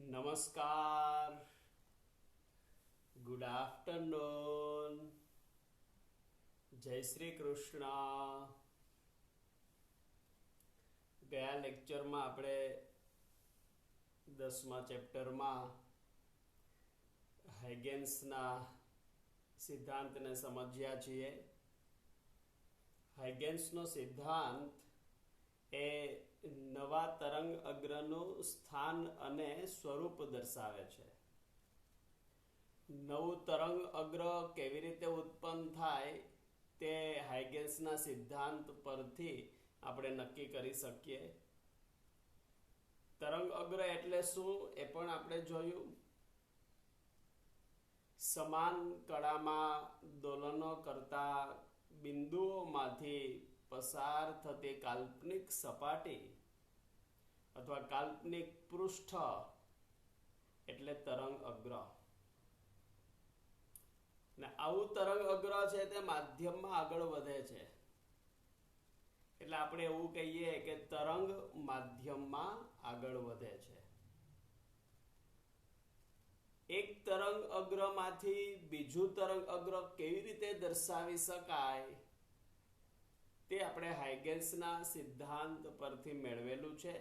નમસ્કાર, good afternoon, જય શ્રી કૃષ્ણ. ગયા લેક્ચરમાં આપણે 10મા ચેપ્ટરમાં હાયગેન્સના સિદ્ધાંતને સમજ્યા છીએ. હાયગેન્સનો સિદ્ધાંત એ નવા તરંગ અગ્રનું સ્થાન અને સ્વરૂપ દર્શાવે છે. નવું તરંગ અગ્ર કેવી રીતે ઉત્પન્ન થાય તે હાયગેન્સના સિદ્ધાંત પરથી આપણે નક્કી કરી શકીએ. તરંગ અગ્ર એટલે શું એ પણ આપણે જોયું. સમાન કળામાં દોલનો કરતા બિંદુઓમાંથી પસાર થતી કાલ્પનિક સપાટી અથવા કાલ્પનિક પૃષ્ઠ એટલે તરંગ અગ્ર. ને આવું તરંગ અગ્ર છે તે માધ્યમમાં આગળ વધે છે. એટલે આપણે એવું કહીએ કે તરંગ માધ્યમમાં આગળ વધે છે. એક તરંગ અગ્રમાંથી બીજું તરંગ અગ્ર કેવી રીતે દર્શાવી શકાય તે આપણે હાયગેન્સના સિદ્ધાંત પરથી મેળવેલું છે.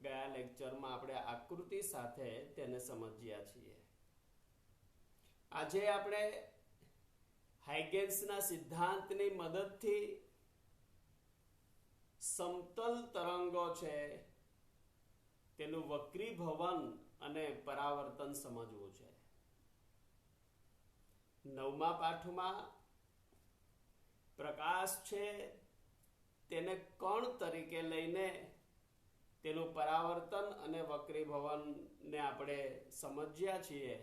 ગયા લેક્ચરમાં આપણે આકૃતિ સાથે તેને સમજ્યા છીએ. આજે આપણે હાયગેન્સના સિદ્ધાંતની મદદથી સમતલ તરંગો છે તેનું વક્રીભવન અને પરાવર્તન સમજવું છે. 9મા પાઠમાં પ્રકાશ છે તેને કણ તરીકે લઈને તેનું પરાવર્તન અને વક્રીભવનને આપણે સમજ્યા છીએ.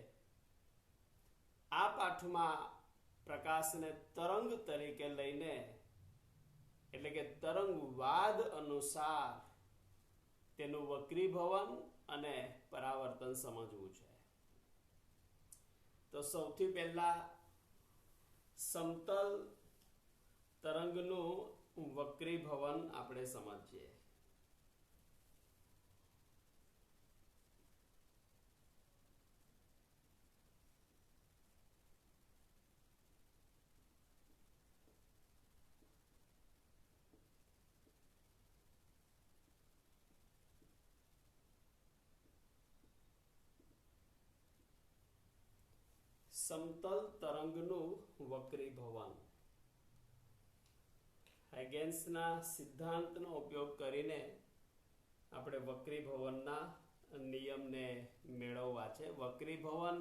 આ પાઠમાં પ્રકાશને તરંગ તરીકે લઈને એટલે કે તરંગવાદ અનુસાર તેનું વક્રીભવન અને પરાવર્તન સમજવું છે. તો સૌથી પહેલા સમતલ તરંગનું વક્રીભવન આપણે સમજીએ. સમતલ તરંગનું વક્રીભવન. હાયગેન્સના સિદ્ધાંતનો ઉપયોગ કરીને આપણે વક્રીભવનના નિયમને મેળવવા છે. વક્રીભવન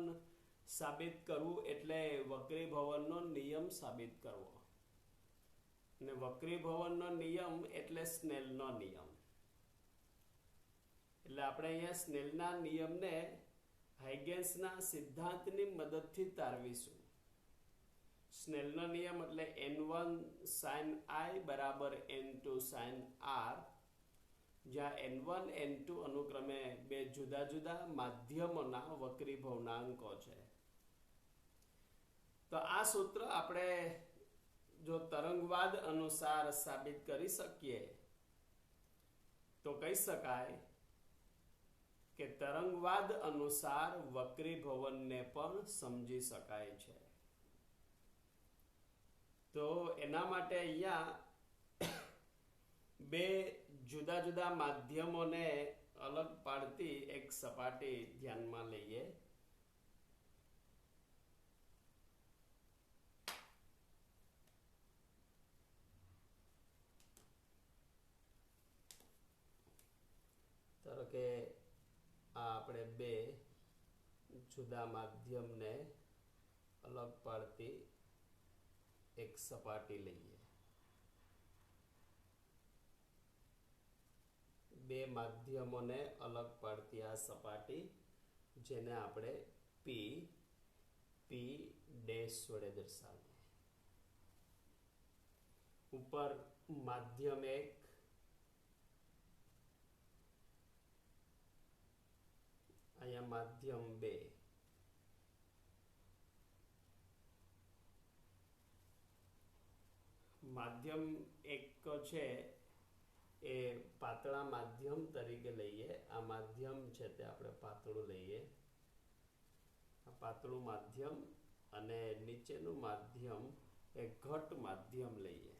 સાબિત કરવું એટલે વક્રીભવનનો નિયમ સાબિત કરવો. અને વક્રીભવનનો નિયમ એટલે સ્નેલનો નિયમ. એટલે આપણે અહીંયા સ્નેલના નિયમને હાયગેન્સના સિદ્ધાંતની મદદથી તારવીશું. સ્નેલનો નિયમ એટલે n1 sin I બરાબર n2 sin R, જ્યાં n1 n2 અનુક્રમે બે જુદા જુદા માધ્યમોના વક્રીભવનાંકો છે. તો આ સૂત્ર આપણે જો તરંગવાદ અનુસાર સાબિત કરી શકીએ તો કહી શકાય કે તરંગવાદ અનુસાર વક્રીભવનને પણ સમજી શકાય છે. તો એના માટે અહીંયા બે જુદા જુદા માધ્યમોને અલગ પાડતી એક સપાટી ધ્યાનમાં લઈએ. ધારો કે આ આપણે બે જુદા માધ્યમને અલગ પાડતી એક સપાટી લઈએ. બે માધ્યમોને અલગ પાડતી આ સપાટી જેને આપણે P ડેશ વડે દર્શાવીએ. ઉપર માધ્યમ 1, અહીંયા માધ્યમ 2. માધ્યમ 1 છે એ પાતળા માધ્યમ તરીકે લઈએ. આ માધ્યમ છે તે આપણે પાતળું લઈએ. આ પાતળું માધ્યમ અને નીચેનું માધ્યમ એ ઘટ માધ્યમ લઈએ.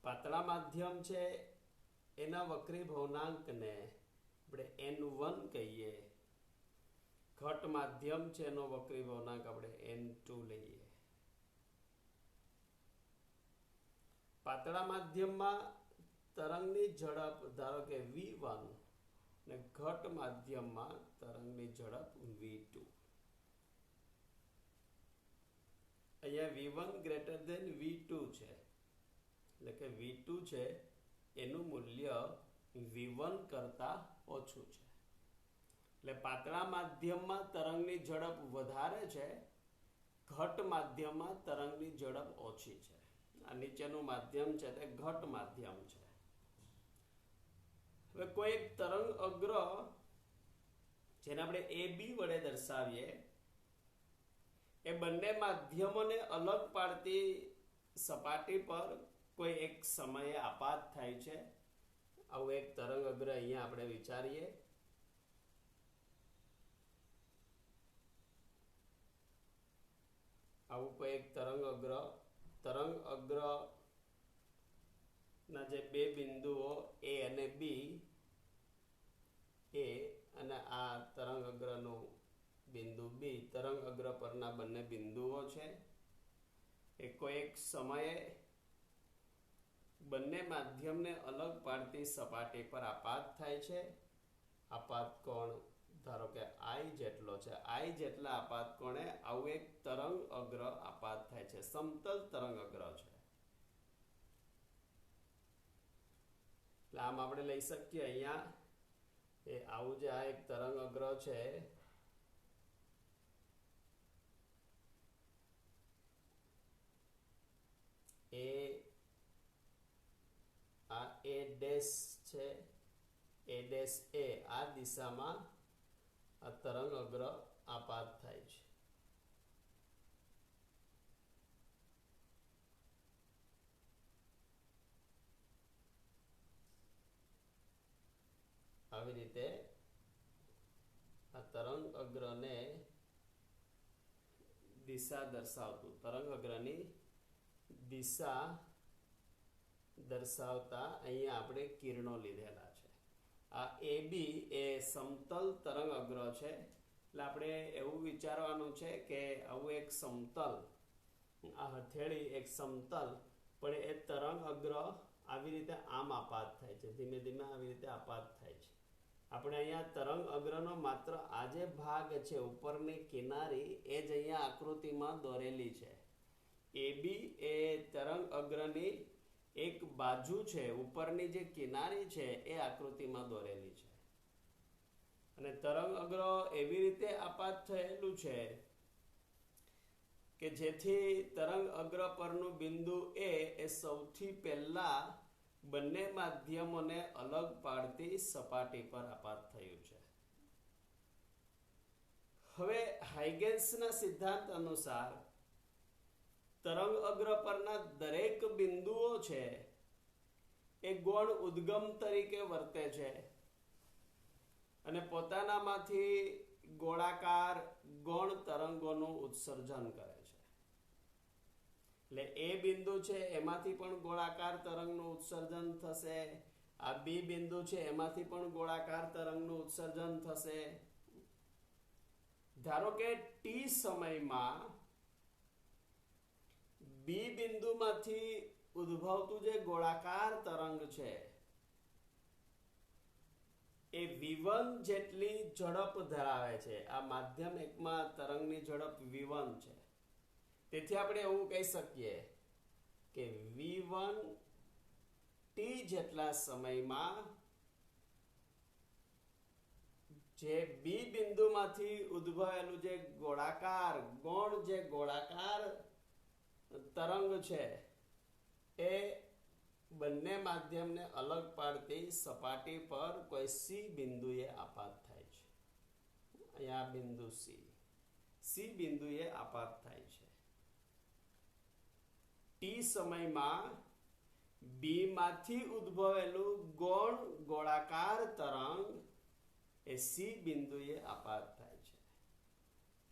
પાતળા માધ્યમ છે એના વક્રી ભવનાંકને આપણે n1 કહીએ. ઘટ માધ્યમ છે એનો વક્રી ભવનાંક આપણે n2 લઈએ. પાતળા માધ્યમમાં તરંગની ઝડપ ધારો કે v1 ને ઘટ માધ્યમમાં તરંગની ઝડપ v2. અહીંયા v1 ગ્રેટર ધેન v2 છે, એટલે કે v2 છે એનું મૂલ્ય v1 કરતા ઓછું છે. એટલે પાતળા માધ્યમમાં તરંગની ઝડપ વધારે છે, ઘટ માધ્યમમાં તરંગની ઝડપ ઓછી છે. આ નીચેનું માધ્યમ છે તે ઘટ માધ્યમ છે. હવે કોઈ એક તરંગ અગ્ર જેને આપણે AB વડે દર્શાવીએ, એ બંને માધ્યમોને અલગ પાડતી સપાટી પર કોઈ એક સમયે આપાત થાય છે. આવું એક તરંગ અગ્ર અહીંયા આપણે વિચારીએ. આવું કોઈ એક તરંગ અગ્ર ના જે બે બિંદુઓ A અને B, A અને આ તરંગ અગ્રનું બિંદુ B, તરંગ અગ્ર પરના બંને બિંદુઓ છે. એ કોઈ એક સમયે બંને માધ્યમને અલગ પાડતી સપાટી પર આપાત થાય છે. આપાત કોણ ધારો કે I જેટલો છે. I જેટલા આપાત કોણે આવું એક તરંગ અગ્ર આપાત થાય છે. સમતલ તરંગ અગ્ર છે. એટલે આમ આપણે લઈ શકીએ અહીંયા એ આવું જે આ એક તરંગ અગ્ર છે એ આ A ડેશ છે. A ડેશ એ આ દિશામાં આ તરંગ અગ્ર આપાત થાય છે. આવી રીતે આ તરંગ અગ્રને દિશા દર્શાવતું, તરંગ અગ્રની દિશા દર્શાવતા અહીંયા આપણે કિરણો લીધેલા છે. આ AB એ સમતલ તરંગ અગ્ર છે. એટલે આપણે એવું વિચારવાનું છે કે આવું એક સમતલ, આ હથેળી એક સમતલ, પણ એ તરંગ અગ્ર આવી રીતે આમ આપાત થાય છે. ધીમે ધીમે આવી રીતે આપાત થાય છે. આપણે અહીંયા તરંગ અગ્રનો માત્ર આ જે ભાગ છે ઉપરની કિનારી એ જ અહીંયા આકૃતિમાં દોરેલી છે. AB એ તરંગ અગ્રની એક બાજુ છે, ઉપરની જે કિનારી છે એ આકૃતિમાં દોરેલી છે. અને તરંગ અગ્ર એવી રીતે આપાત થયેલું છે કે જેથી તરંગ અગ્ર પરનું બિંદુ A એ સૌથી પહેલા બંને માધ્યમોને અલગ પાડતી સપાટી પર આપાત થયું છે. હવે હાઇગેન્સના સિદ્ધાંત અનુસાર તરંગ અગ્ર પરના દરેક બિંદુઓ છે એ ગૌણ ઉદ્ગમ તરીકે વર્તે છે અને પોતાનામાંથી ગોળાકાર ગૌણ તરંગોનું ઉત્સર્જન કરે છે. એટલે A બિંદુ છે એમાંથી પણ ગોળાકાર તરંગનું ઉત્સર્જન થશે. આ B બિંદુ છે એમાંથી પણ ગોળાકાર તરંગનું ઉત્સર્જન થશે. ધારો કે T સમયમાં B બિંદુમાંથી ઉદ્ભવતું જે ગોળાકાર તરંગ છે એ v1 જેટલી ઝડપ ધરાવે છે. આ માધ્યમ એકમાં તરંગની ઝડપ v1 છે. તેથી આપણે એવું કહી શકીએ કે v1 t જેટલા સમયમાં જે B બિંદુમાંથી ઉદ્ભવેલું જે ગોળાકાર ગોળાકાર તરંગ છે એ બંને માધ્યમને અલગ પાડતી સપાટી પર કોઈ C બિંદુએ આપાત થાય છે. અહીંયા બિંદુ C બિંદુએ આપાત થાય છે. T સમયમાં બી માંથી ઉદ્ભવેલું ગૌણ ગોળાકાર તરંગ એ સી બિંદુએ આપાત થાય છે.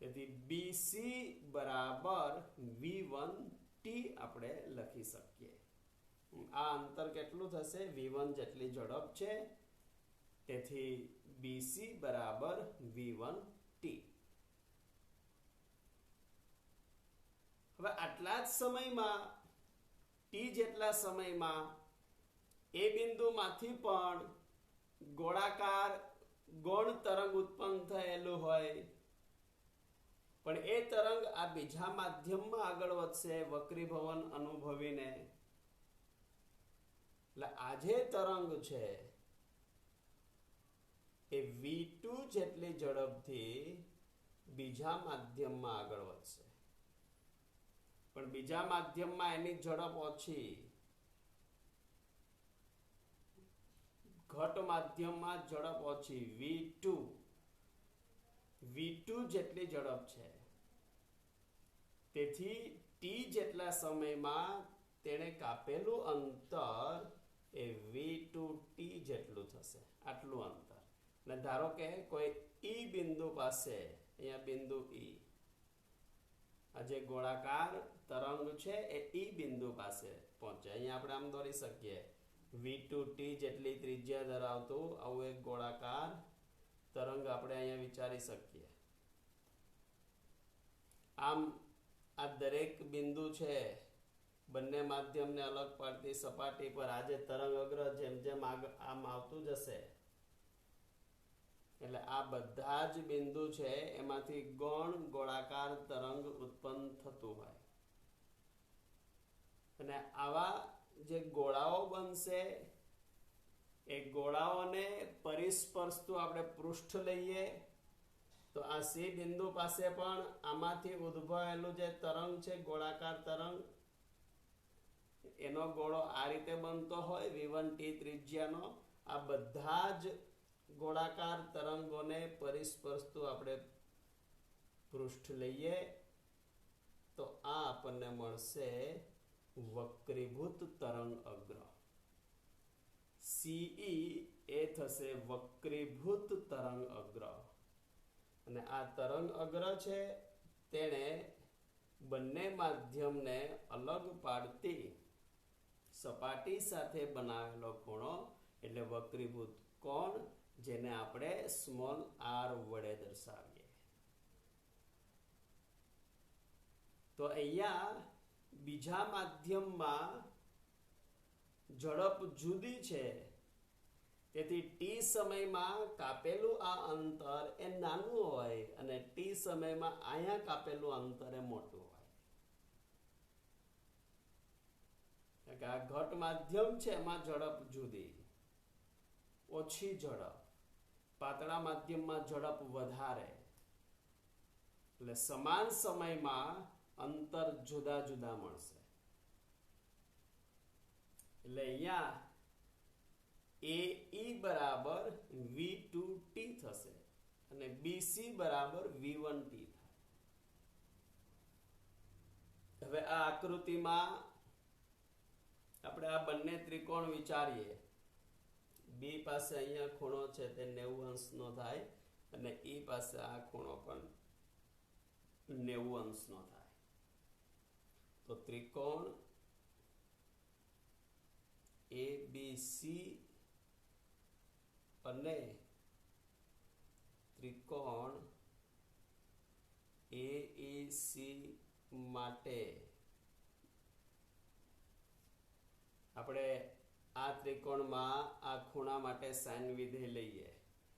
તેથી બીસી બરાબર V1T આપણે લખી શકીએ. આ અંતર કેટલું થશે? V1 જેટલી ઝડપ છે, તેથી BC બરાબર V1T. હવે આટલા જ સમયમાં, T જેટલા સમયમાં એ બિંદુમાંથી પણ ગોળાકાર ગૌણ તરંગ ઉત્પન્ન થયેલું હોય, પણ એ તરંગ આ બીજા માધ્યમમાં આગળ વધશે વક્રીભવન અનુભવીને. એટલે આ જે તરંગ છે એ V2 જેટલી ઝડપથી બીજા માધ્યમમાં આગળ વધશે, પણ બીજા માધ્યમમાં એની ઝડપ ઓછી, ઘટ માધ્યમમાં ઝડપ ઓછી, V2 જેટલી ઝડપ છે. તેથી T જેટલા સમયમાં તેણે કાપેલું અંતર એ V2T જેટલું થશે, આટલું અંતર. અને ધારો કે કોઈ ઈ બિંદુ પાસે, અહીંયા બિંદુ ઈ, આ જે ગોળાકાર તરંગ છે એ ઈ બિંદુ પાસે પહોંચે. અહીંયા આપણે આમ દોરી શકીએ, V2T જેટલી ત્રિજ્યા ધરાવતું આવું એક ગોળાકાર તરંગ આપણે અહીંયા વિચારી શકીએ. આમ આ દરેક બિંદુ છે, બંને માધ્યમને અલગ પાડતી સપાટી પર આ જે તરંગ અગ્ર જેમ જેમ આમ આવતું જશે, એટલે આ બધા જ બિંદુ છે એમાંથી ગૌણ ગોળાકાર તરંગ ઉત્પન્ન થતું હોય. અને આવા જે ગોળાઓ બનશે, એ ગોળાઓને પરિસ્પર્શતું આપણે પૃષ્ઠ લઈએ તો આ સી બિંદુ પાસે પણ આમાંથી ઉદ્ભવેલું જે તરંગ છે, ગોળાકાર તરંગ, એનો ગોળો આ રીતે બનતો હોય V1T ત્રિજ્યાનો. આ બધા જ ગોળાકાર તરંગોને પરિસ્પર્શતું આપણે પૃષ્ઠ લઈએ તો આ આપણને મળશે વક્રીભૂત તરંગ અગ્ર. CE એ થશે વક્રીભૂત તરંગ અગ્ર. અને આ તરંગ અગ્ર છે તેણે બંને માધ્યમને અલગ પાડતી સપાટી સાથે બનાવેલો ખૂણો એટલે વક્રીભૂત કોણ, જેને આપણે સ્મોલ r વડે દર્શાવીએ. તો અહીંયા બીજા માધ્યમમાં ઝડપ જુદી છે, તેથી T સમયમાં કાપેલું આ અંતર એ નાનું હોય અને T સમયમાં અહીંયા કાપેલું અંતર એ મોટું હોય. આ ઘટ માધ્યમ છે એમાં ઝડપ જુદી, ઓછી ઝડપ. પાતળા માધ્યમમાં ઝડપ વધારે, એટલે સમાન સમયમાં અંતર જુદા જુદા મળશે. એટલે અહીંયા AE બરાબર V2T થશે અને BC બરાબર V1T થાય. હવે આ આકૃતિમાં આપણે આ બંને ત્રિકોણ વિચારીએ. B પાસે અહીંયા ખૂણો છે તે 90 અંશનો થાય અને E પાસે આ ખૂણો પણ 90 અંશનો થાય. તો ત્રિકોણ ABC અને ત્રિકોણ AEC માટે આપણે આ ત્રિકોણમાં આ ખૂણા માટે સાઇન વિધેય લઈએ.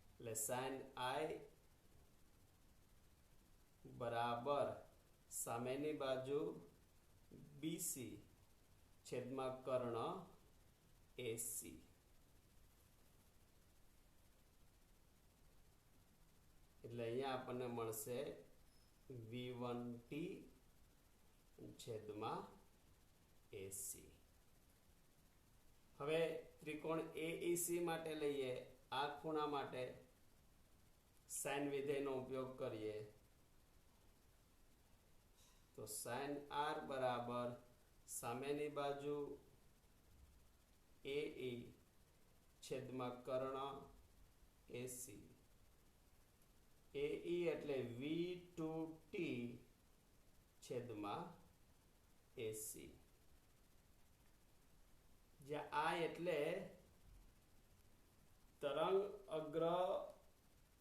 એટલે સાઇન I બરાબર સામેની બાજુ BC છેદમાં કર્ણ AC. એટલે અહીંયા આપણને મળશે V1T છેદમાં AC. હવે ત્રિકોણ AEC માટે લઈએ. આ ખૂણા માટે સાઇન વિધેયનો ઉપયોગ કરીએ તો સાઇન R બરાબર સામેની બાજુ AE છેદમાં કર્ણ AC. AE એટલે V2T છેદમાં AC. જ્યાં I એટલે તરંગ અગ્ર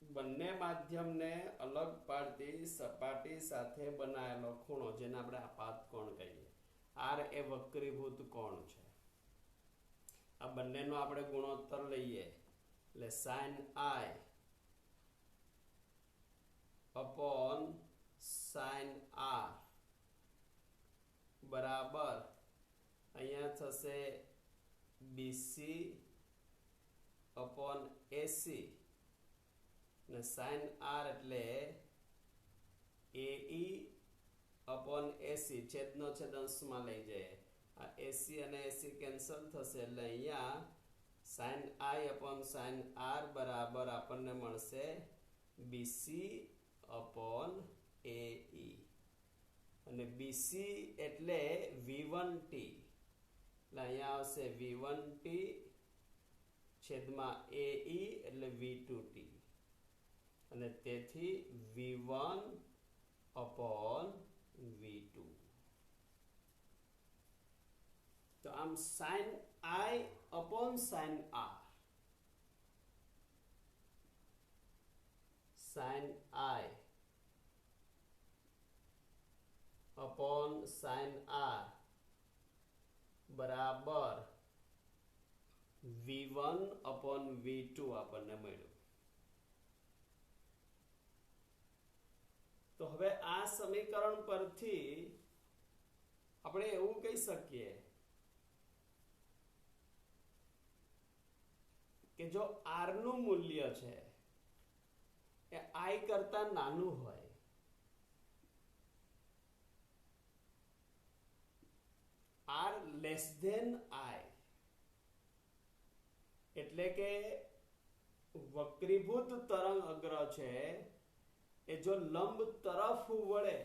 બંને માધ્યમને અલગ પાડતી સપાટી સાથે બનાવેલો ખૂણો, જેને આપણે આપાત કોણ કહીએ. R એ વક્રીભૂત કોણ છે. આ બંનેનો આપણે ગુણોત્તર લઈએ એટલે sin I upon sin R બરાબર અહીંયા થશે BC upon AC ને sin R એટલે AE upon AC. છેદનો છેદ અંશમાં લઈ જાય. આ AC અને AC કેન્સલ થશે એટલે અહીંયા sin I upon sin R બરાબર આપણને મળશે BC upon AE. અને BC એટલે V1T એટલે અહીંયા આવશે V1T છેદમાં AE એટલે V2T અને તેથી V1 upon V2. તો આમ sin I upon sin R, sin I upon sin R બરાબર V1 upon V2 આપણને મળ્યું. તો હવે આ સમીકરણ પરથી આપણે એવું કહી શકીએ કે જો R નું મૂલ્ય છે એ I કરતા નાનું હોય, R less than I, એટલે કે વક્રીભૂત તરંગ અગ્ર છે એ જો લંબ તરફ વળે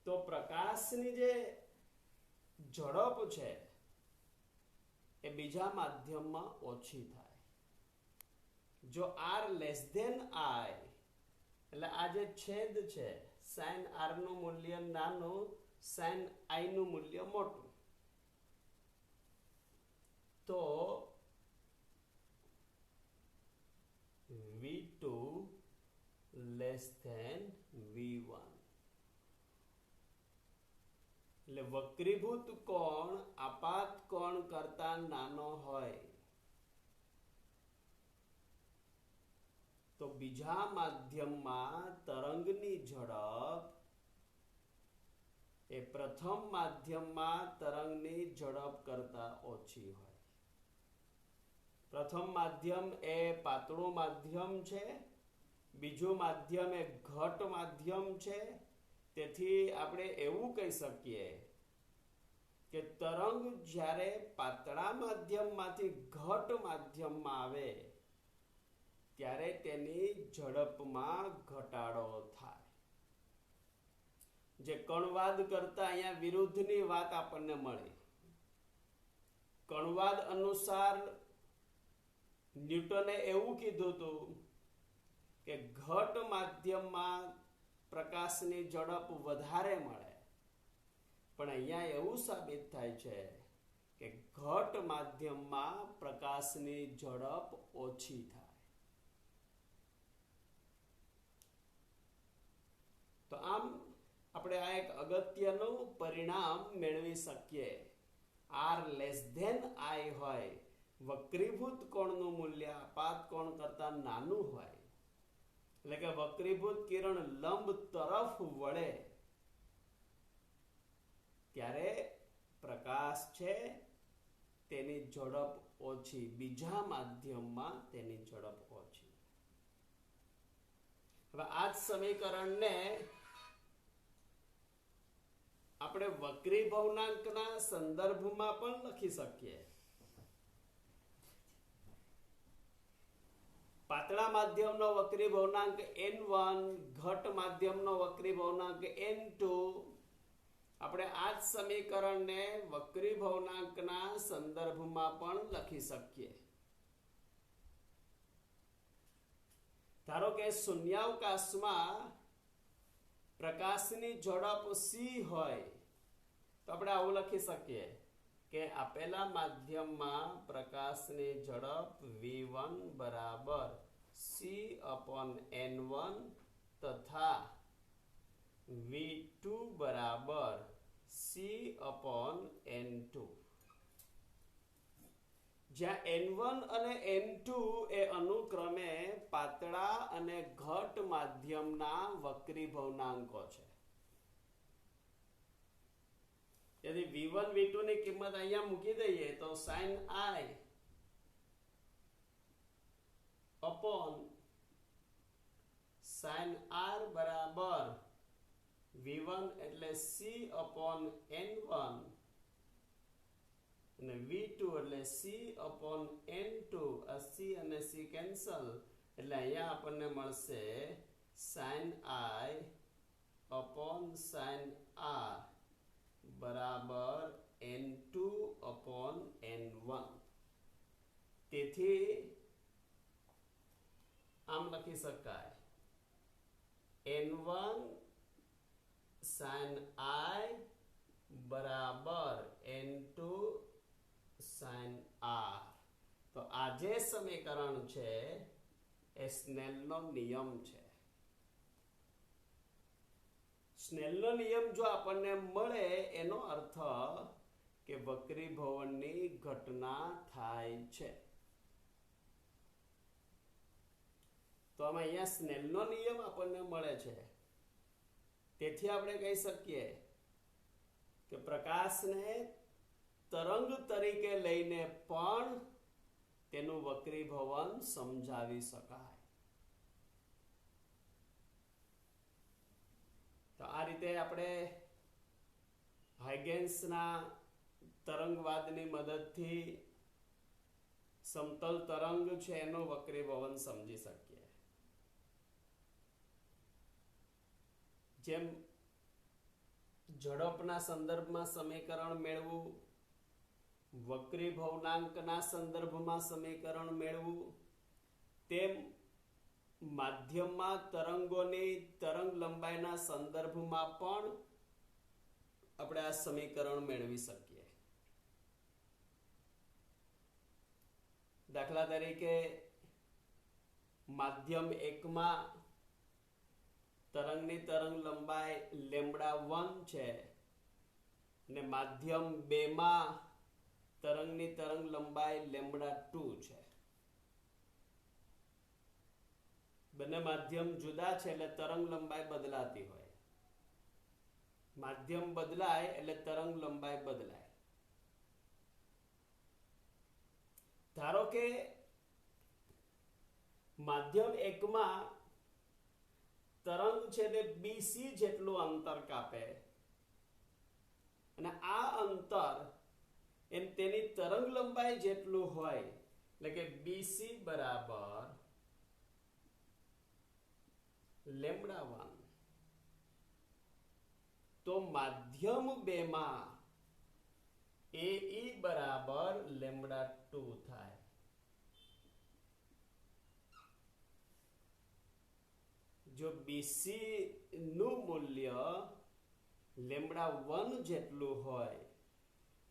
તો પ્રકાશની જે ઝડપ છે એ બીજા માધ્યમમાં ઓછી થાય. જો R less than I એટલે આ જે છેદ છે sin R નું મૂલ્ય નાનું, sin I નું મૂલ્ય મોટું, તો V2 less than V1 એટલે વક્રીભૂત કોણ આપાત કોણ કરતા નાનો હોય તો બીજા માધ્યમમાં તરંગની ઝડપ એ પ્રથમ માધ્યમમાં તરંગની ઝડપ કરતા ઓછી હોય. પ્રથમ માધ્યમ એ પાતળું માધ્યમ છે, બીજું માધ્યમ એ ઘટ માધ્યમ છે. તેથી આપણે એવું કહી શકીએ કે તરંગ જ્યારે પાતળા માધ્યમમાંથી ઘટ માધ્યમમાં આવે ત્યારે તેની ઝડપમાં ઘટાડો થાય. જે કણવાદ કરતા અહીંયા વિરુદ્ધની વાત આપણને મળી. કણવાદ અનુસાર ન્યૂટને એવું કીધું હતું કે ઘટ માધ્યમમાં પ્રકાશની ઝડપ વધારે મળે, પણ અહીંયા એવું સાબિત થાય છે કે ઘટ માધ્યમમાં પ્રકાશની ઝડપ ઓછી થાય. તો આમ આપણે આ એક અગત્યનું પરિણામ મેળવી શકીએ. R less than I હોય, વક્રીભૂત કોણનું મૂલ્ય આપાત કોણ કરતા નાનું હોય, એટલે કે વક્રીભૂત કિરણ લંબ તરફ વળે ત્યારે પ્રકાશ છે તેની ઝડપ ઓછી, બીજા માધ્યમમાં તેની ઝડપ ઓછી. હવે આ જ સમીકરણને આપણે વક્રી ભવનાંકના સંદર્ભમાં પણ લખી શકીએ. પાતળા માધ્યમનો વક્રી ભવનાંક n1, ઘટ માધ્યમનો વક્રી ભવનાંક n2 આપણે આ જ સમીકરણને વક્રી ભવનાંકના સંદર્ભમાં પણ લખી શકીએ. ધારો કે શૂન્યાવકાશમાં પ્રકાશની ઝડપ c હોય તો આપણે આવું લખી શકીએ કે આપેલા માધ્યમમાં પ્રકાશની ઝડપ v1 બરાબર c/n1 તથા v2 બરાબર c/n2, જ્યાં n1 અને n2 એ અનુક્રમે પાતળા અને ઘટ માધ્યમના વક્રી ભવનાંકો છે. यदि v1 v2 ની કિંમત અહીંયા મૂકી દઈએ તો sin i upon sin r બરાબર v1 એટલે c/n1 અને v2 એટલે c/n2. આ c અને c કેન્સલ એટલે અહીંયા આપણને મળશે sin i upon sin r બરાબર n2 upon n1. તેથી આમ લખી શકાય n1 sin i બરાબર n2 sin r. તો આ જે સમીકરણ છે એ સ્નેલનો નિયમ છે. સ્નેલનો નિયમ જો આપણને મળે એનો અર્થ કે વક્રીભવનની ઘટના થાય છે. તો આમાં અહીંયા સ્નેલનો નિયમ આપણને મળે છે. તેથી આપણે કહી શકીએ કે પ્રકાશને તરંગ તરીકે લઈને પણ તેનું વક્રીભવન સમજાવી શકાય. તો આ રીતે આપણે હાઇગેન્સના તરંગવાદની મદદથી સમતલ તરંગ છે એનું વક્રીભવન સમજી શકીએ. જેમ ઝડપના સંદર્ભમાં સમીકરણ મેળવવું, વક્રી ભવનાંકના સંદર્ભમાં સમીકરણ મેળવવું, તેમ માધ્યમમાં તરંગોની તરંગ લંબાઈના સંદર્ભમાં પણ આપણે આ સમીકરણ મેળવી શકીએ. દાખલા તરીકે માધ્યમ 1 માં તરંગની તરંગ લંબાઈ λ1 છે અને માધ્યમ 2 માં તરંગની તરંગ લંબાઈ λ2 છે. બંને માધ્યમ જુદા છે એટલે તરંગ લંબાઈ બદલાતી હોય. માધ્યમ બદલાય એટલે તરંગ લંબાઈ બદલાય. ધારો કે માધ્યમ 1 માં તરંગ છે તે BC જેટલું અંતર કાપે અને આ અંતર તેની તરંગ લંબાઈ જેટલું હોય એટલે કે BC બરાબર λ1, તો માધ્યમ 2 માં AE બરાબર λ2 થાય. જો BC નું મૂલ્ય λ1 જેટલું હોય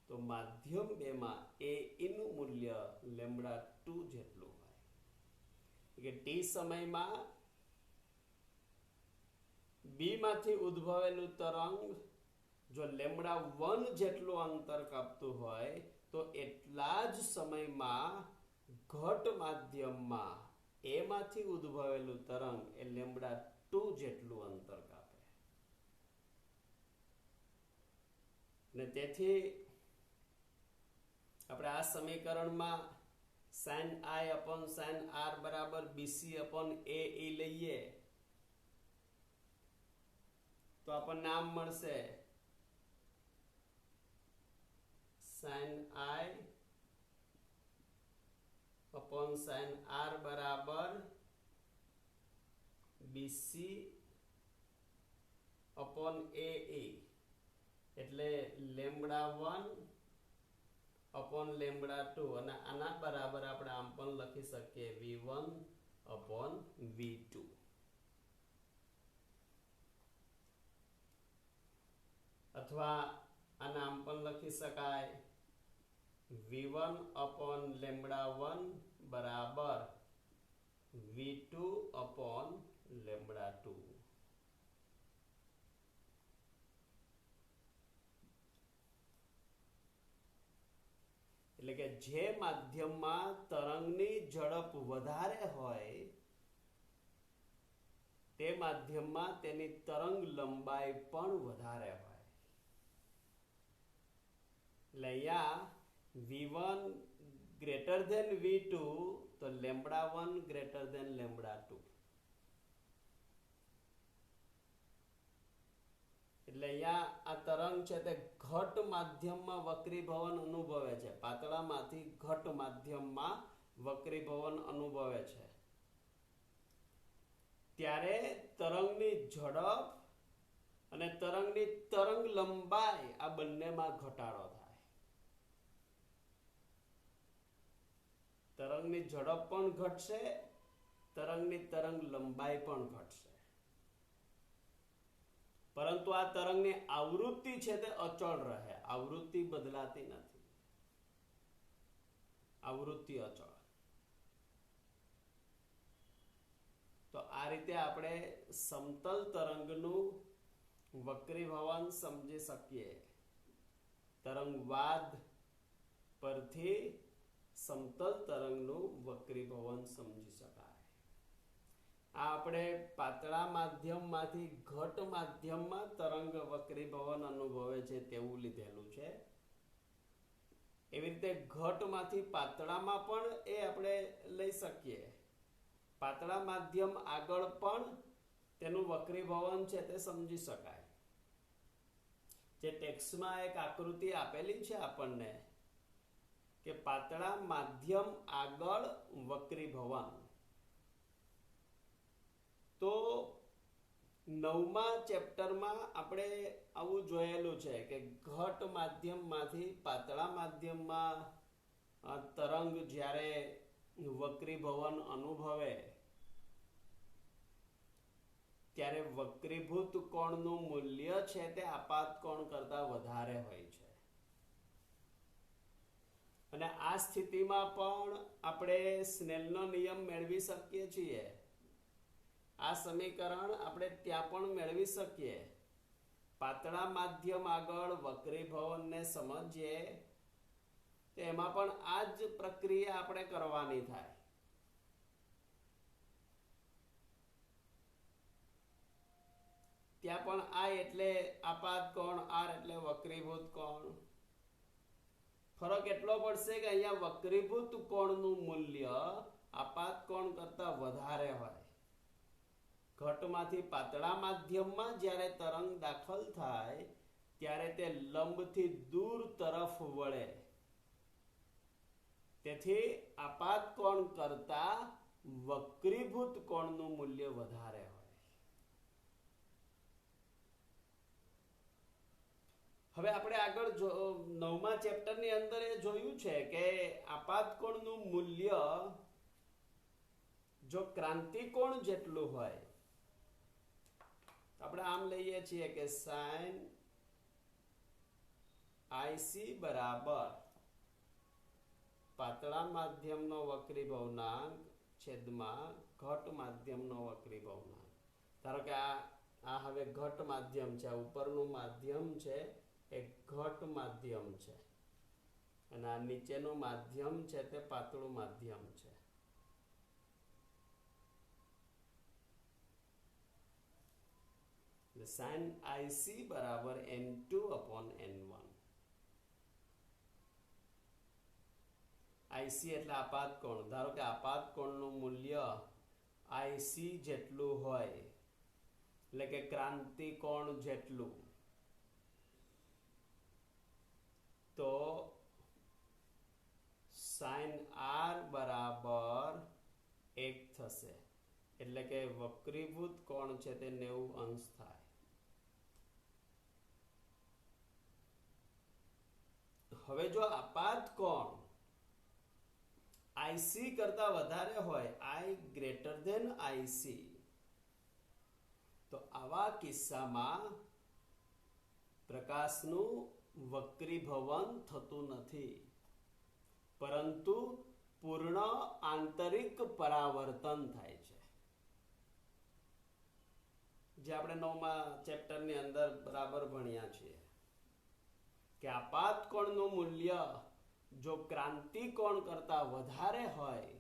તો માધ્યમ 2 માં AE નું મૂલ્ય λ2 જેટલું હોય. કે t સમયમાં B માંથી ઉદ્ભવેલું તરંગ જો λ1 જેટલું અંતર કાપતું હોય તો એટલા જ સમયમાં ઘટ માધ્યમમાં A માંથી ઉદ્ભવેલું તરંગ એ λ2 જેટલું અંતર કાપે. ને તેથી આપણે આ સમીકરણમાં sin i upon sin r બરાબર BC upon AE લઈએ તો આપણને આમ મળશે sin i upon sin r બરાબર BC upon AE એટલે લેમ્બડા 1 અપોન લેમ્બડા 2 અને આના બરાબર આપણે આમ પણ લખી શકીએ v1 અપોન v2. અથવા આના આમ પણ લખી શકાય v1 અપોન લેમ્બડા 1 બરાબર v2 અપોન લેમ્બડા 2. એટલે કે જે માધ્યમમાં તરંગની ઝડપ વધારે હોય તે માધ્યમમાં તેની તરંગ લંબાઈ પણ વધારે હોય. એટલે અહીંયા v1 ગ્રેટર ધેન v2 તો લેમ્બડા 1 ગ્રેટર ધેન લેમ્બડા 2. એટલે અહીંયા આ તરંગ છે તે ઘટ માધ્યમમાં વક્રીભવન અનુભવે છે, પાતળામાંથી ઘટ માધ્યમમાં વક્રીભવન અનુભવે છે. ત્યારે તરંગની ઝડપ અને તરંગની તરંગ લંબાઈ આ બંનેમાં ઘટાડો થાય. તરંગની ઝડપ પણ ઘટશે, તરંગની તરંગ લંબાઈ પણ ઘટશે. પરંતુ આ તરંગની આવૃત્તિ છે તે અચળ રહે, આવૃત્તિ બદલાતી નથી, આવૃત્તિ અચળ. તો આ રીતે આપણે સમતલ તરંગનું વક્રીભવન સમજી શકીએ. તરંગવાદ પરથી સમતલ તરંગનું વક્રીભવન સમજી શકાય. આ આપણે પાતળા માધ્યમમાંથી ઘટ માધ્યમમાં તરંગ વક્રીભવન અનુભવે છે તેવું લીધેલું છે. એવી રીતે ઘટમાંથી પાતળામાં પણ એ આપણે લઈ શકીએ. પાતળા માધ્યમ આગળ પણ તેનું વક્રીભવન છે તે સમજી શકાય. જે ટેક્સ્ટમાં એક આકૃતિ આપેલી છે આપણને કે પાતળા માધ્યમ આગળ વક્રીભવન. તો 9મા ચેપ્ટરમાં આપણે આવું જોયેલું છે કે ઘટ માધ્યમમાંથી પાતળા માધ્યમમાં તરંગ જ્યારે વક્રીભવન અનુભવે ત્યારે વક્રીભૂત કોણનું મૂલ્ય છે તે આપાત કોણ કરતા વધારે હોય છે. અને આ સ્થિતિમાં પણ આપણે સ્નેલનો નિયમ મેળવી શકીએ છીએ. આ સમીકરણ આપણે ત્યાં પણ મેળવી શકીએ. પાતળા માધ્યમ આગળ વક્રીભવનને સમજીએ તો એમાં પણ આ જ પ્રક્રિયા આપણે કરવાની થાય. ત્યાં પણ I એટલે આપાત કોણ, R એટલે વક્રીભૂત કોણ. ફરક એટલો પડશે કે અહીંયા વક્રીભૂત કોણનું મૂલ્ય આપાત કોણ કરતા વધારે હોય. ઘટમાંથી પાતળા માધ્યમમાં જ્યારે તરંગ દાખલ થાય ત્યારે તે લંબથી દૂર તરફ વળે. તેથી આપાત કોણ કરતા વક્રીભૂત કોણનું મૂલ્ય વધારે હોય. હવે આપણે આગળ 9મા ચેપ્ટરની અંદર એ જોયું છે કે આપાત કોણનું મૂલ્ય જો ક્રાંતિકોણ જેટલું હોય, આપણે આમ લઈએ છીએ કે sin IC બરાબર પાતળા માધ્યમનો વક્રીભવનાંક છેદમાં ઘટ માધ્યમનો વક્રીભવનાંક. ધારો કે આ હવે ઘટ માધ્યમ છે, આ ઉપરનું માધ્યમ છે એ ઘટ માધ્યમ છે અને આ નીચેનું માધ્યમ છે તે પાતળું માધ્યમ છે. sin IC બરાબર n2 upon n1. IC એટલે આપાત કોણ. ધારો કે આપાત કોણનું મૂલ્ય IC જેટલું હોય, એટલે કે ક્રાંતિકોણ જેટલું, તો sin R બરાબર 1 થશે. એટલે કે વક્રીભૂત કોણ છે તે 90 અંશ થાય. હવે જો આપાત કોણ આઈસી કરતા વધારે હોય, આઈ ગ્રેટર ધેન આઈસી, તો આવા કિસ્સામાં પ્રકાશનું વક્રીભવન થતું નથી, પરંતુ પૂર્ણ આંતરિક પરાવર્તન થાય છે, જે આપણે 9મા ચેપ્ટરની અંદર બરાબર ભણ્યા છીએ કે આપાત કોણનું મૂલ્ય જો ક્રાંતિ કોણ કરતા વધારે હોય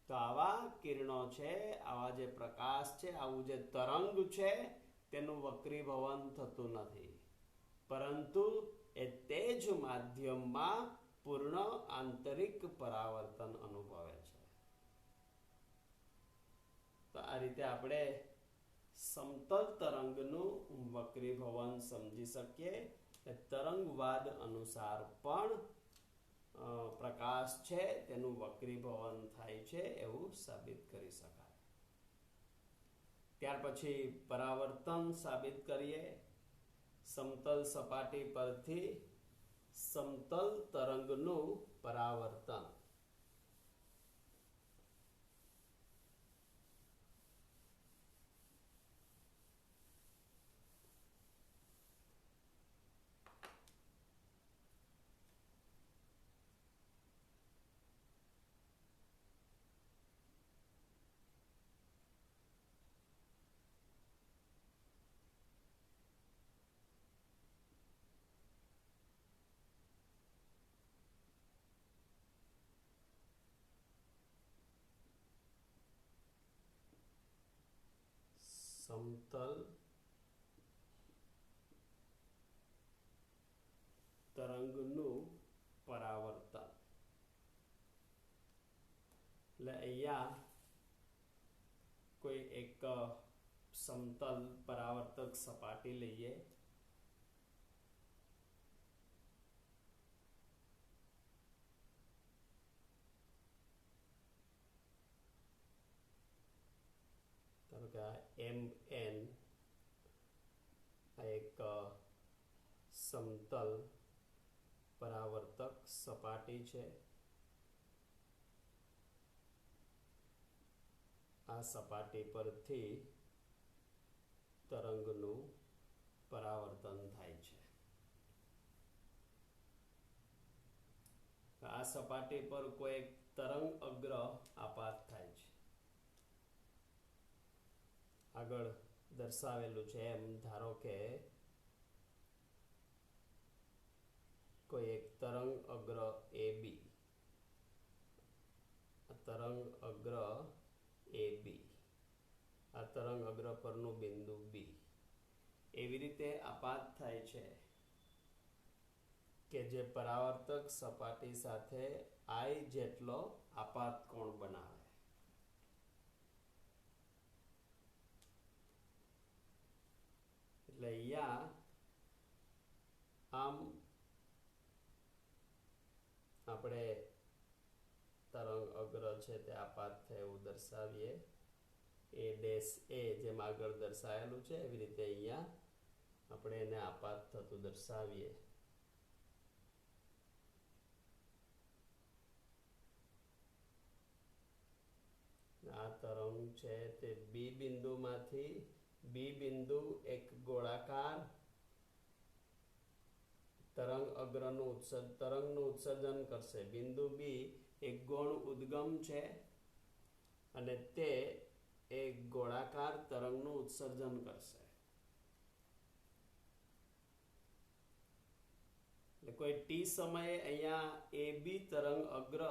તો આવા કિરણો છે, આવા જે પ્રકાશ છે, આવું જે તરંગ છે તેનું વક્રીભવન થતું નથી, પરંતુ એ તે જ માધ્યમમાં પૂર્ણ આંતરિક પરાવર્તન અનુભવે છે. તો આ રીતે આપણે સમતલ તરંગનું વક્રીભવન સમજી શકીએ. તરંગવાદ અનુસાર પણ પ્રકાશ છે તેનું વક્રીભવન થાય છે એવું સાબિત કરી શકાય. ત્યાર પછી પરાવર્તન સાબિત કરીએ. સમતલ સપાટી પરથી સમતલ તરંગનું પરાવર્તન. સમતલ તરંગનું પરાવર્તન. એટલે અહીંયા કોઈ એક સમતલ પરાવર્તક સપાટી લઈએ. ધારો કે MN આ એક સમતલ પરાવર્તક સપાટી છે. આ સપાટી પરથી તરંગનું પરાવર્તન થાય છે. આ સપાટી પર કોઈ તરંગ અગ્ર આપાત થાય છે. આગળ દર્શાવેલું છે એમ ધારો કે કોઈ એક તરંગ અગ્ર AB, તરંગ અગ્ર AB, આ તરંગ અગ્ર પરનું બિંદુ B, એવી રીતે આપાત થાય છે કે જે પરાવર્તક સપાટી સાથે I જેટલો આપાત કોણ બનાવે. એટલે અહીંયા આમ આપણે તરંગ અગ્ર છે તે આપાત થાય એવું દર્શાવીએ. A' જેમ આગળ દર્શાવેલું છે એવી રીતે અહીંયા આપણે એને આપાત થતું દર્શાવીએ. આ તરંગ છે તે B બિંદુમાંથી B બિંદુ એક ગોળાકાર તરંગ અગ્રનું તરંગનું ઉત્સર્જન કરશે. બિંદુ B એક ગૌણ ઉદ્ગમ છે અને તે એક ગોળાકાર તરંગનું ઉત્સર્જન કરશે. એટલે કોઈ T સમયે અહીંયા AB તરંગ અગ્ર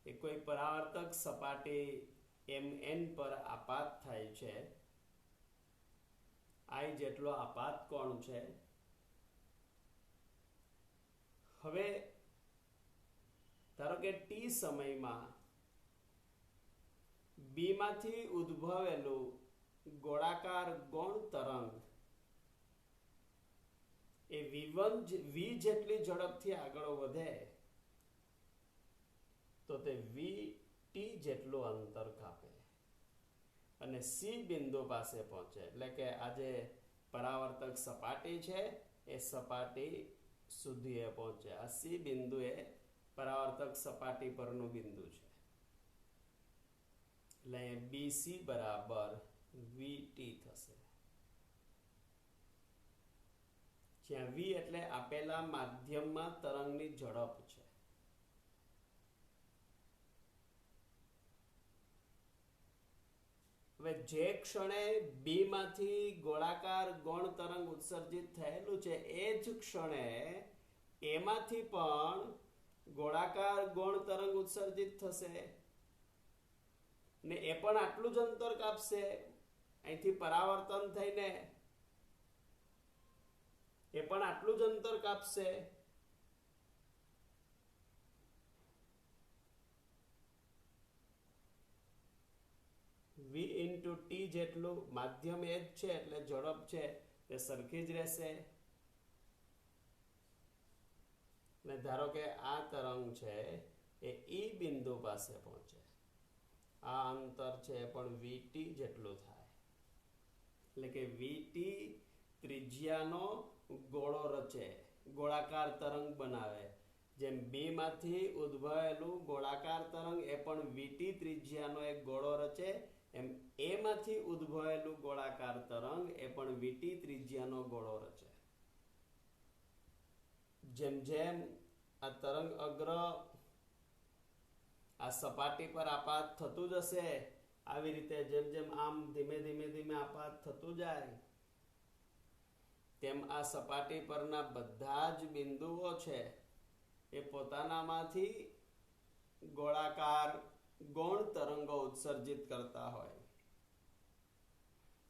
એ કોઈ પરાવર્તક સપાટી MN પર આપાત થાય છે. I જેટલો આપાત કોણ છે. હવે ધારો કે T સમયમાં B માંથી ઉદ્ભવેલું ગોળાકાર ગૌણ તરંગ એ V જેટલી ઝડપથી આગળ વધે તો તે VT જેટલું અંતર કાપે અને C બિંદુ પાસે પહોંચે. એટલે કે આ જે પરાવર્તક સપાટી છે એ સપાટી સુધી એ પહોંચે. આ સી બિંદુ એ પરાવર્તક સપાટી પરનું બિંદુ છે. એટલે BC બરાબર VT થશે, જ્યાં V એટલે આપેલા માધ્યમમાં તરંગની ઝડપ છે. હવે જે ક્ષણે B માંથી ગોળાકાર ગૌણ તરંગ ઉત્સર્જિત થયેલું છે એ જ ક્ષણે A માંથી પણ ગોળાકાર ગૌણ તરંગ ઉત્સર્જિત થશે ને એ પણ આટલું જ અંતર કાપશે. અહીંથી પરાવર્તન થઈને એ પણ આટલું જ અંતર કાપશે. V into T જેટલું માધ્યમ એ જ છે એટલે ઝડપ છે તે સરખી જ રહેશે. ને ધારો કે આ તરંગ છે એ E બિંદુ પાસે પહોંચે, આ અંતર છે પણ VT જેટલું થાય. એટલે કે VT ત્રિજ્યાનો ગોળો રચે, ગોળાકાર તરંગ બનાવે. જેમ B માંથી ઉદ્ભવેલું ગોળાકાર તરંગ એ પણ VT ત્રિજ્યાનો એક ગોળો રચે, એમ A માંથી ઉદ્ભવેલું ગોળાકાર તરંગ એ પણ VT ત્રિજ્યાનો ગોળો રચે. જેમ જેમ આ તરંગ અગ્ર આ સપાટી પર આપાત થતું જશે, આવી રીતે જેમ જેમ આમ ધીમે ધીમે ધીમે આપાત થતું જાય, તેમ આ સપાટી પરના બધા જ બિંદુઓ છે એ પોતાનામાંથી ગોળાકાર ગૌણ તરંગો ઉત્સર્જિત કરતા હોય.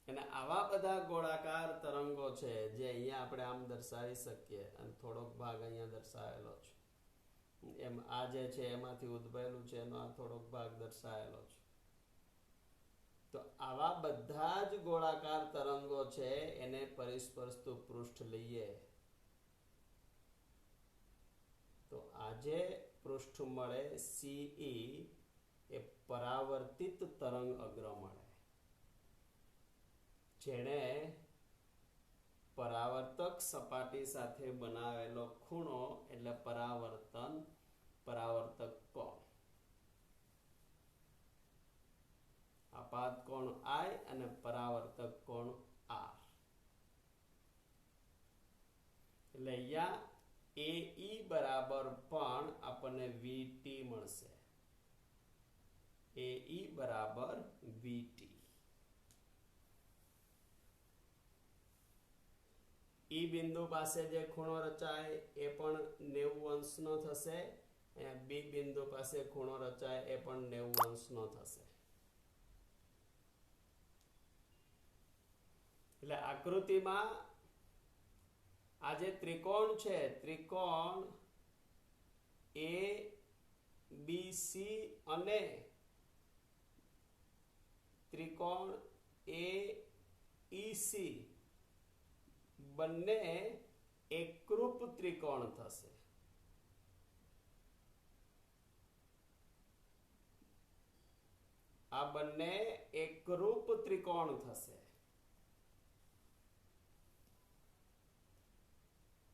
અને આવા બધા ગોળાકાર તરંગો છે જે અહીંયા આપણે આમ દર્શાવી શકીએ, અને થોડોક ભાગ અહીંયા દર્શાવેલો છે. એમ આ જે છે એમાંથી ઉદ્ભવેલું છે એનો આ થોડોક ભાગ દર્શાવેલો છે. તો આવા બધા જ ગોળાકાર તરંગો છે એને પરિસ્પર્શતું પૃષ્ઠ લઈએ તો આજે પૃષ્ઠ મળે CE એ પરાવર્તિત તરંગ અગ્ર મળે, જેણે પરાવર્તક સપાટી સાથે બનાવેલો ખૂણો એટલે પરાવર્તક કોણ, આપાત કોણ I અને પરાવર્તક કોણ R. એટલે અહીંયા AE બરાબર પણ આપણને VT મળશે. AE બરાબર VT. E બિંદુ પાસે જે ખૂણો રચાય એ પણ 90 અંશનો થશે. B બિંદુ પાસે ખૂણો રચાય એ પણ 90 અંશનો થશે. એટલે આકૃતિમાં આ જે ત્રિકોણ છે, ત્રિકોણ ABC અને ત્રિકોણ AEC બંને એકરૂપ ત્રિકોણ થશે. આ બંને એકરૂપ ત્રિકોણ થશે.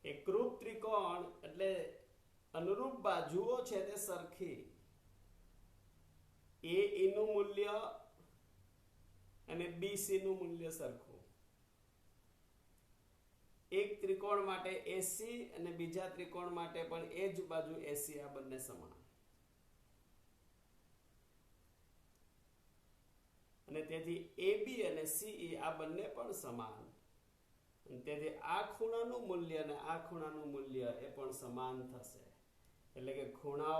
એકરૂપ ત્રિકોણ એટલે અનુરૂપ બાજુઓ છે તે સરખી. AE નું મૂલ્ય અને BC નું મૂલ્ય સરખું. એક ત્રિકોણ માટે AC અને બીજા ત્રિકોણ માટે પણ એ જ બાજુ AC, આ બંને સમાન. અને તેથી AB અને CE આ બંને પણ સમાન. તેથી આ ખૂણાનું મૂલ્ય અને આ ખૂણાનું મૂલ્ય એ પણ સમાન થશે. એટલે કે ખૂણો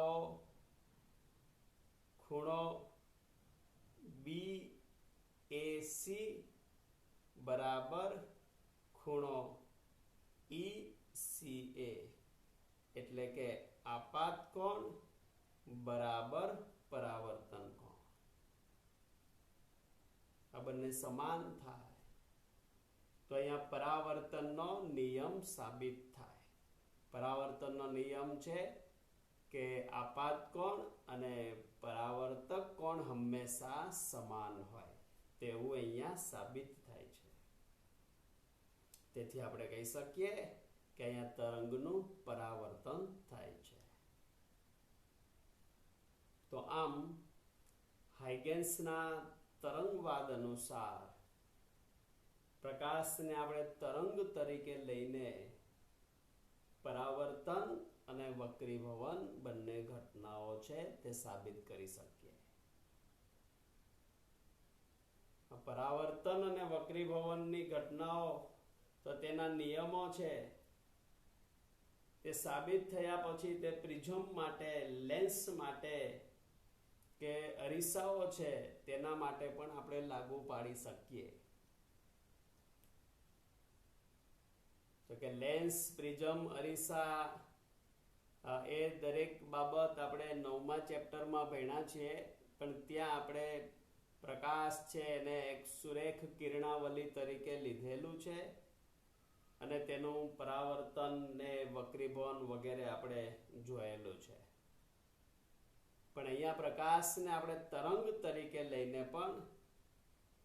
BAC બરાબર ખૂણો ECA, એટલે કે આપાત કોણ બરાબર પરાવર્તન કોણ. આ બંને સમાન થાય તો અહીંયા પરાવર્તનનો નિયમ સાબિત થાય. પરાવર્તનનો નિયમ છે કે આપાત કોણ અને પરાવર્તક કોણ હંમેશા સમાન હોય તેવું અહીંયા સાબિત થાય છે. તેથી આપણે કહી શકીએ કે અહીંયા તરંગનું પરાવર્તન થાય છે. તો આમ હાઇગેન્સના તરંગવાદ અનુસાર પ્રકાશને આપણે તરંગ તરીકે લઈને પરાવર્તન અને વક્રીભવન બંને ઘટનાઓ છે તે સાબિત કરી શકીએ. પરાવર્તન અને વક્રીભવનની ઘટનાઓ તો તેના નિયમો છે તે સાબિત થયા પછી તે પ્રિઝમ માટે, લેન્સ માટે કે અરીસાઓ છે તેના માટે પણ આપણે લાગુ પાડી શકીએ. તો કે લેન્સ, પ્રિઝમ, અરીસા એ દરેક બાબત આપણે 9મા ચેપ્ટરમાં ભણ્યા છીએ, પણ ત્યાં આપણે પ્રકાશ છે એને એક સુરેખ કિરણાવલી તરીકે લીધેલું છે અને તેનું પરાવર્તન ને વક્રીભવન વગેરે આપણે જોયેલું છે. પણ અહીંયા પ્રકાશને આપણે તરંગ તરીકે લઈને પણ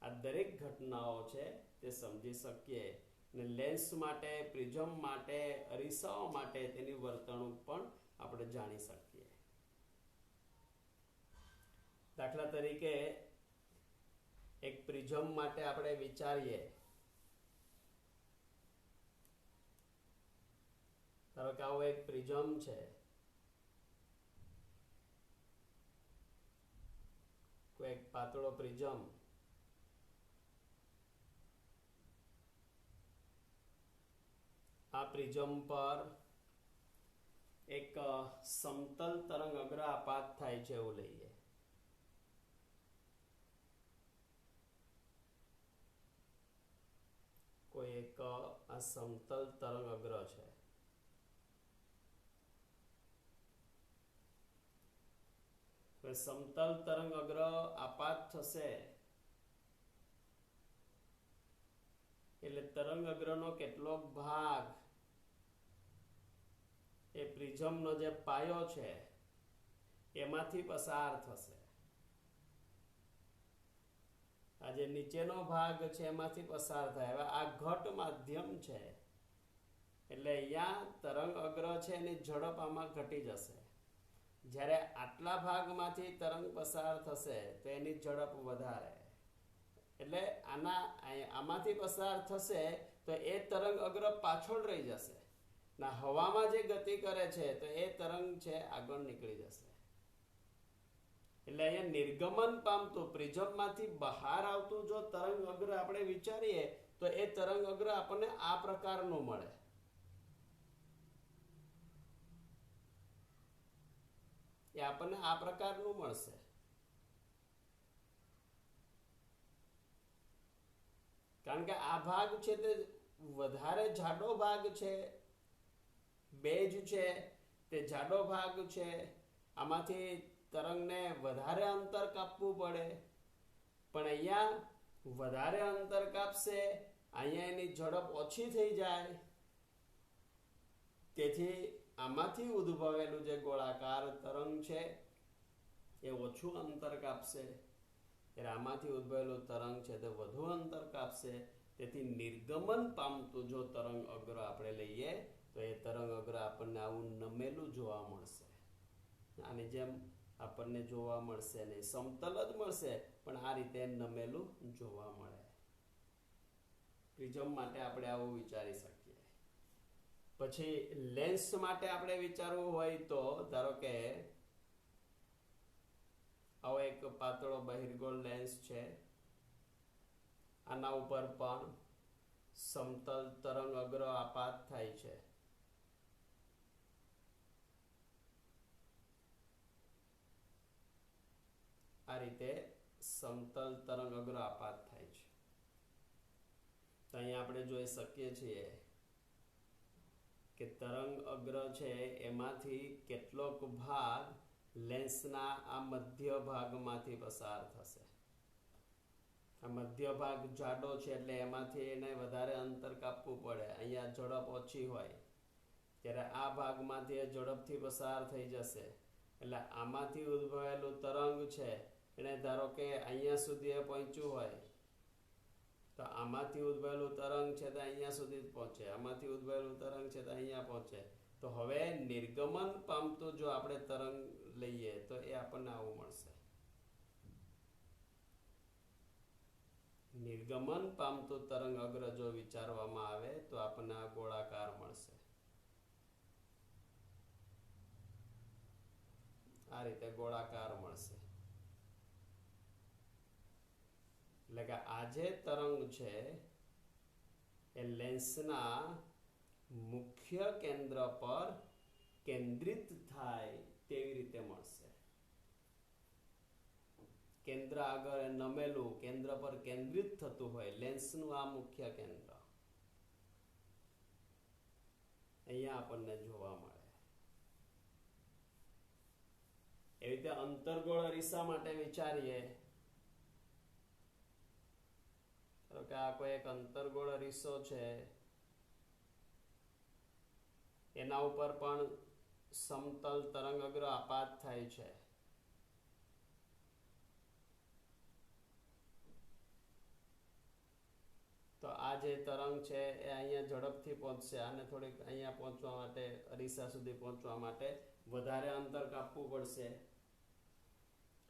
આ દરેક ઘટનાઓ છે તે સમજી શકીએ અને લેન્સ માટે, પ્રિઝમ માટે, અરીસાઓ માટે તેની વર્તણૂક પણ આપણે જાણી શકીએ. દાખલા તરીકે એક પ્રિઝમ માટે આપણે વિચારીએ. ધારો કે આવો એક પ્રિઝમ છે, કોઈ એક પાતળો પ્રિઝમ, આ પ્રિઝમ પર એક સમતલ તરંગ અગ્ર આપાત થાય છે એવું લઈએ. કોઈ એક આ સમતલ તરંગ અગ્ર છે. સમતલ તરંગ અગ્ર આપાત થશે એટલે તરંગ અગ્રનો કેટલોક ભાગ એ પ્રિઝમનો જે પાયો છે એમાંથી પસાર થશે. આ જે નીચેનો ભાગ છે એમાંથી પસાર થાય. હવે આ ઘટ માધ્યમ છે એટલે અહીંયા તરંગ અગ્ર છે એની ઝડપ આમાં ઘટી જશે. જ્યારે આટલા ભાગમાંથી તરંગ પસાર થશે તો એની ઝડપ વધારે. એટલે આમાંથી પસાર થશે તો એ તરંગ અગ્ર પાછળ રહી જશે. ના હવામાં જે ગતિ કરે છે તો એ તરંગ છે આગળ નીકળી જશે. એટલે અહીંયા નિર્ગમન પામતું પ્રિઝમમાંથી બહાર આવતું જો તરંગ અગ્ર આપણે વિચારીએ તો એ તરંગ અગ્ર આપણને આ પ્રકારનું મળે. એ આપણને આ પ્રકારનું મળશે. કારણ કે આ ભાગ છે તે વધારે જાડો ભાગ છે, બેજ છે તે જાડો ભાગ છે. આમાંથી તરંગને વધારે અંતર કાપવું પડે, પણ અહીંયા વધારે અંતર કાપશે, અહીંયા એની ઝડપ ઓછી થઈ જાય. તેથી આમાંથી ઉદ્ભવેલું જે ગોળાકાર તરંગ છે એ ઓછું અંતર કાપશે, ત્યારે આમાંથી ઉદ્ભવેલું તરંગ છે તે વધુ અંતર કાપશે. તેથી નિર્ગમન પામતું જો તરંગ અગ્ર આપણે લઈએ તો એ તરંગ અગ્ર આપણને આવું નમેલું જોવા મળશે. આની જેમ આપણને જોવા મળશે નહીં, સમતલ જ મળશે પણ આ રીતે નમેલું જોવા મળે. પ્રિઝમ માટે આપણે આવું વિચારી શકીએ. પછી લેન્સ માટે આપણે વિચારવું હોય તો ધારો કે આવો એક પાતળો બહિર્ગોળ લેન્સ છે. આના ઉપર પણ સમતલ તરંગ અગ્ર આપાત થાય છે. આ રીતે સમતલ તરંગ અગ્ર આપાત થાય છે. તો અહીંયા આપણે જોઈ શકીએ છીએ કે તરંગ અગ્ર છે એમાંથી કેટલોક ભાગ લેન્સના આ મધ્ય ભાગમાંથી પસાર થશે. આ મધ્ય ભાગ જાડો છે એટલે એમાંથી એને વધારે અંતર કાપવું પડે. અહીંયા ઝડપ ઓછી હોય ત્યારે આ ભાગમાંથી ઝડપથી પસાર થઈ જશે. એટલે આમાંથી ઉદ્ભવેલું તરંગ છે એને ધારો કે અહીંયા સુધી પહોંચ્યું હોય તો આમાંથી ઉદ્ભવેલું તરંગ છે તે અહીંયા સુધી પહોંચે, આમાંથી ઉદ્ભવેલું તરંગ છે તે અહીંયા પહોંચે. તો હવે નિર્ગમન પામતું જો આપણે તરંગ લઈએ તો એ આપણને આવું મળશે. નિર્ગમન પામતું તરંગ અગ્ર જો વિચારવામાં આવે તો આપણને આ ગોળાકાર મળશે. આ રીતે ગોળાકાર મળશે. એટલે કે આ જે તરંગ છે એ લેન્સના મુખ્ય કેન્દ્ર પર કેન્દ્રિત થાય તેવી રીતે મળશે. કેન્દ્ર આગળ નમેલું કેન્દ્ર પર કેન્દ્રિત થતું હોય લેન્સનું આ મુખ્ય કેન્દ્ર અહીંયા આપણને જોવા મળે. એવી રીતે અંતર્ગોળ અરીસા માટે વિચારીએ કે આ કોઈ એક અંતર્ગોળ અરીસો છે, એના ઉપર પણ સમતલ તરંગ અગ્ર આપાત થાય છે. તો આ જે તરંગ છે એ અહીંયા ઝડપથી પહોંચશે. આને થોડીક અહીંયા પહોંચવા માટે, અરીસા સુધી પહોંચવા માટે વધારે અંતર કાપવું પડશે.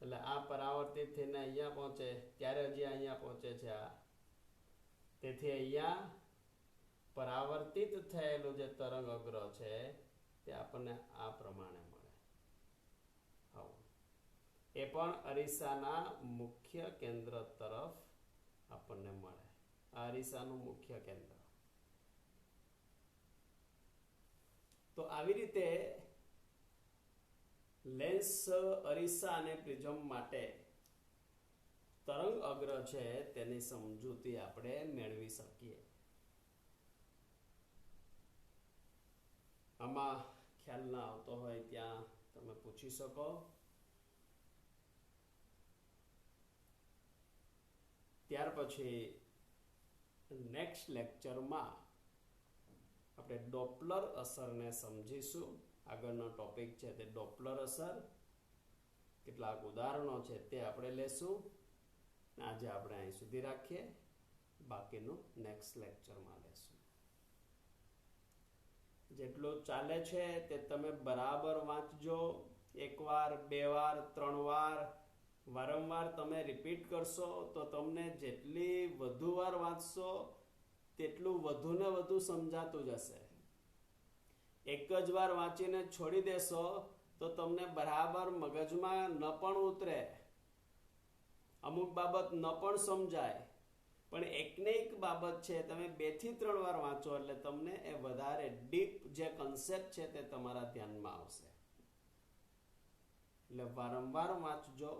એટલે આ પરાવર્તિત થઈને અહીંયા પહોંચે ત્યારે હજી અહીંયા પહોંચે છે આ. તેથી અહીંયા પરાવર્તિત થયેલું જે તરંગ અગ્ર છે તે આપણને આ પ્રમાણે મળે. આવું એ પણ અરીસાના મુખ્ય કેન્દ્ર તરફ આપણને મળે. આ અરીસાનું મુખ્ય કેન્દ્ર. તો આવી રીતે લેન્સ, અરીસા અને પ્રિઝમ માટે તરંગ અગ્ર છે તેની સમજૂતી આપણે મેળવી શકીએ. આમાં ખ્યાલ ના આવતો હોય ત્યાં તમે પૂછી શકો. ત્યાર પછી નેક્સ્ટ લેક્ચરમાં આપણે ડોપલર અસરને સમજીશું. આગળનો ટોપિક છે તે ડોપલર અસર. કેટલાક ઉદાહરણો છે તે આપણે લેશું. આજે આપણે અહીં સુધી રાખીએ, બાકીનું નેક્સ્ટ લેક્ચરમાં લેશું. જેટલું ચાલે છે તે તમે બરાબર વાંચજો. એકવાર, બે વાર, 3 વાર વારંવાર તમે રિપીટ કરશો તો તમને જેટલી વધુ વાર વાંચશો તેટલું વધુ ને વધુ સમજાતું જશે. એક જ વાર વાંચીને છોડી દેશો તો તમને બરાબર મગજમાં ન પણ ઉતરે, અમુક બાબત ન પણ સમજાય. પણ એકને એક બાબત છે તમે 2 થી 3 વાર વાંચો એટલે તમને એ વધારે ડીપ જે કન્સેપ્ટ છે તે તમારા ધ્યાનમાં આવશે. એટલે વારંવાર વાંચજો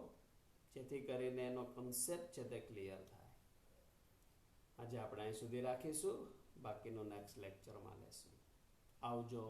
જેથી કરીને એનો કન્સેપ્ટ છે તે ક્લિયર થાય. આજે આપણે અહીં સુધી રાખીશું, બાકીનું નેક્સ્ટ લેક્ચરમાં લેશું. આવજો.